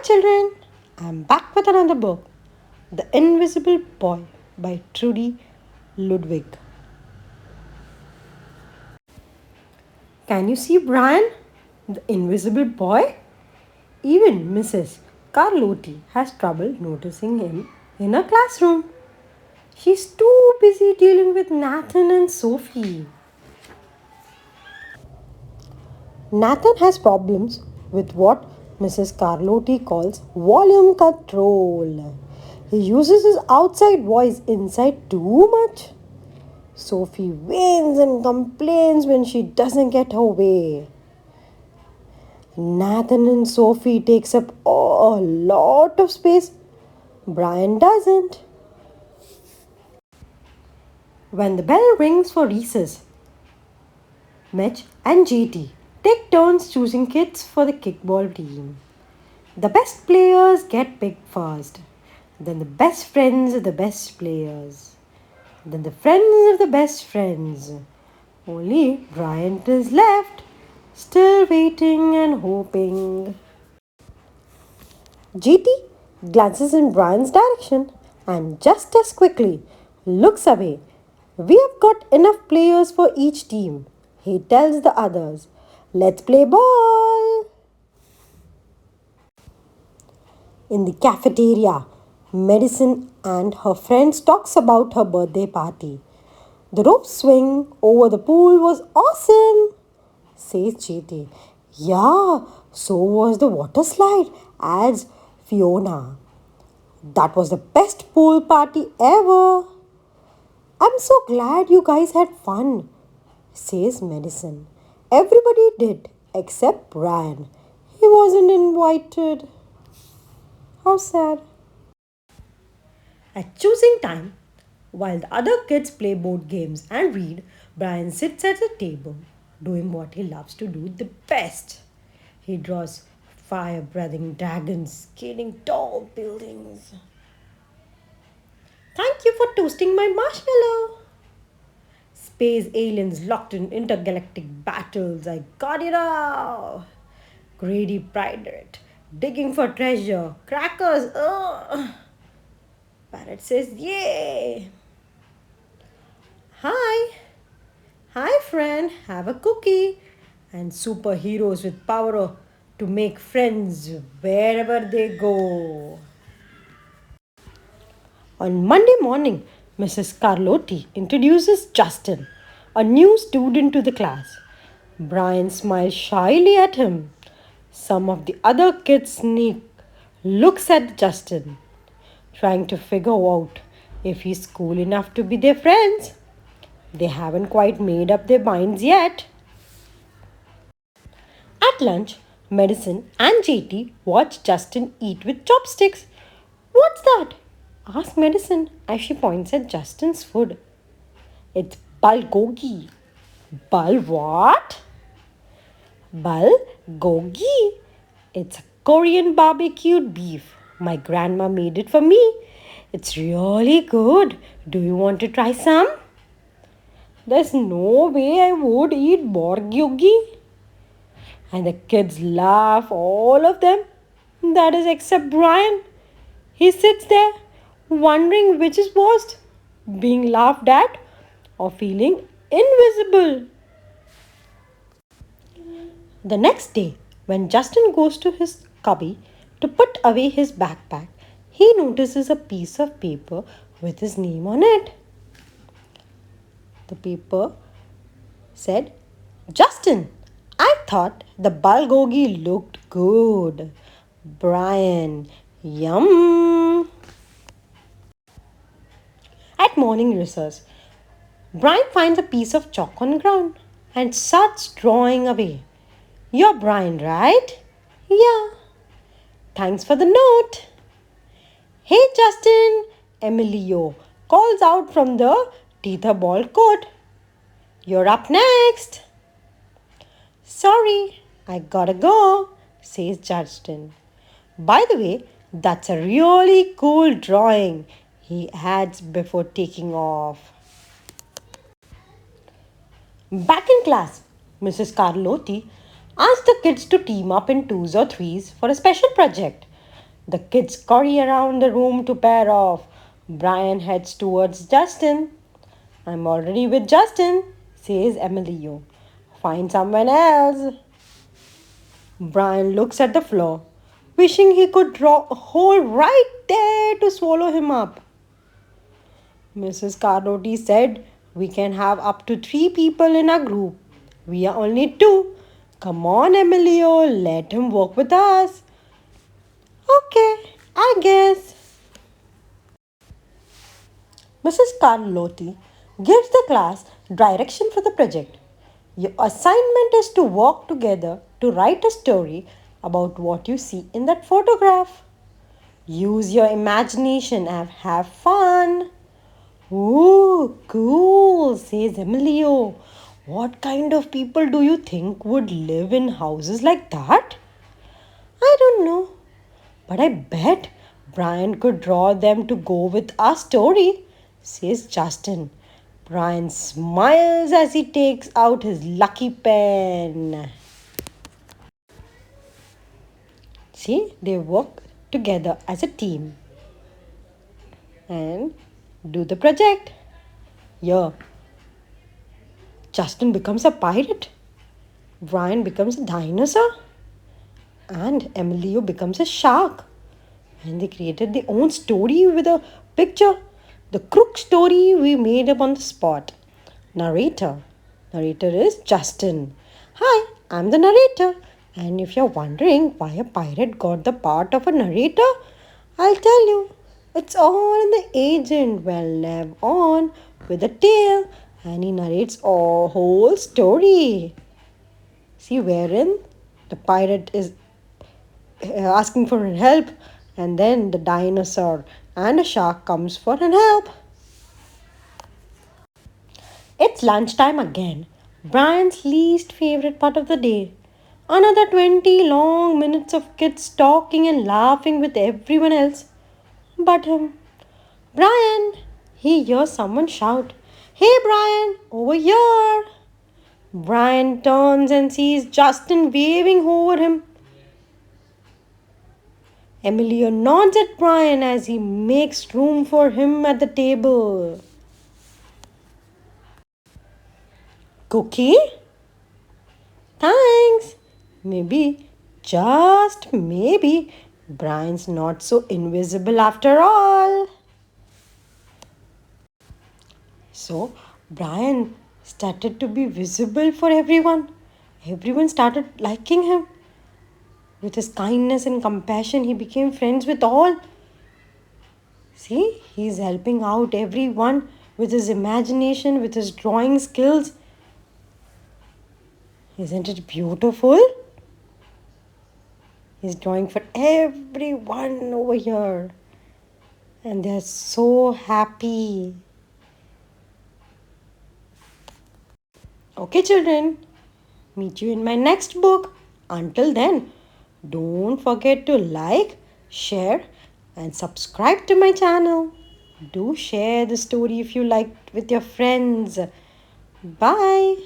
children, I'm back with another book, The Invisible Boy by Trudy Ludwig. Can you see Brian, the invisible boy? Even Mrs. Carlotti has trouble noticing him in her classroom. She's too busy dealing with Nathan and Sophie. Nathan has problems with what Mrs. Carlotti calls volume control. He uses his outside voice inside too much. Sophie whines and complains when she doesn't get her way. Nathan and Sophie takes up a lot of space. Brian doesn't. When the bell rings for recess, Mitch and JT take turns choosing kids for the kickball team. The best players get picked first. Then the best friends of the best players. Then the friends of the best friends. Only Bryant is left, still waiting and hoping. GT glances in Brian's direction and just as quickly looks away. We have got enough players for each team, he tells the others. Let's play ball. In the cafeteria, Medicine and her friends talks about her birthday party. The rope swing over the pool was awesome, says JT. Yeah, so was the water slide, adds Fiona. That was the best pool party ever. I'm so glad you guys had fun, says Medicine. Everybody did except Brian. He wasn't invited. How sad. At choosing time, while the other kids play board games and read, Brian sits at the table doing what he loves to do the best. He draws fire breathing dragons scaling tall buildings. Thank you for toasting my marshmallow. Space aliens locked in intergalactic battles. I got it all. Grady Pirate digging for treasure. Crackers. Ugh. Parrot says, yay. Hi. Hi, friend. Have a cookie. And superheroes with power to make friends wherever they go. On Monday morning, Mrs. Carlotti introduces Justin, a new student to the class. Brian smiles shyly at him. Some of the other kids sneak looks at Justin, trying to figure out if he's cool enough to be their friends. They haven't quite made up their minds yet. At lunch, Medicine and JT watch Justin eat with chopsticks. What's that? Asks Medicine as she points at Justin's food. It's bulgogi. Bul what? Bulgogi. It's a Korean barbecued beef. My grandma made it for me. It's really good. Do you want to try some? There's no way I would eat bulgogi. And the kids laugh, all of them. That is except Brian. He sits there wondering which is worst, being laughed at or feeling invisible. The next day, when Justin goes to his cubby to put away his backpack, he notices a piece of paper with his name on it. The paper said, Justin, I thought the bulgogi looked good. Brian, yum. At morning recess, Brian finds a piece of chalk on the ground and starts drawing away. You're Brian, right? Yeah. Thanks for the note. Hey, Justin, Emilio calls out from the tetherball court. You're up next. Sorry, I gotta go, says Justin. By the way, that's a really cool drawing, he adds before taking off. Back in class, Mrs. Carlotti asked the kids to team up in twos or threes for a special project. The kids scurry around the room to pair off. Brian heads towards Justin. I'm already with Justin, says Emilio. Find someone else. Brian looks at the floor, wishing he could draw a hole right there to swallow him up. Mrs. Carlotti said we can have up to 3 people in our group. We are only 2. Come on, Emilio, let him work with us. Okay, I guess. Mrs. Carlotti gives the class direction for the project. Your assignment is to work together to write a story about what you see in that photograph. Use your imagination and have fun. Ooh, cool, says Emilio. What kind of people do you think would live in houses like that? I don't know, but I bet Brian could draw them to go with our story, says Justin. Brian smiles as he takes out his lucky pen. See, they work together as a team and do the project. Yeah, Justin becomes a pirate, Brian becomes a dinosaur, and Emilio becomes a shark. And they created their own story with a picture. The crook story we made up on the spot. Narrator. Narrator is Justin. Hi, I'm the narrator. And if you're wondering why a pirate got the part of a narrator, I'll tell you. It's all in the agent. Well, live on with a tale, and he narrates a whole story. See, wherein the pirate is asking for help, and then the dinosaur and a shark comes for an help. It's lunchtime again. Brian's least favorite part of the day. Another 20 long minutes of kids talking and laughing with everyone else but him. Brian! He hears someone shout, Hey Brian, over here! Brian turns and sees Justin waving over him. Emilio nods at Brian as he makes room for him at the table. Cookie? Thanks. Maybe, just maybe, Brian's not so invisible after all. So, Brian started to be visible for everyone. Everyone started liking him. With his kindness and compassion, he became friends with all. See, he's helping out everyone with his imagination, with his drawing skills. Isn't it beautiful? He's drawing for everyone over here. And they're so happy. Okay, children. Meet you in my next book. Until then, don't forget to like, share, and subscribe to my channel. Do share the story if you liked with your friends. Bye.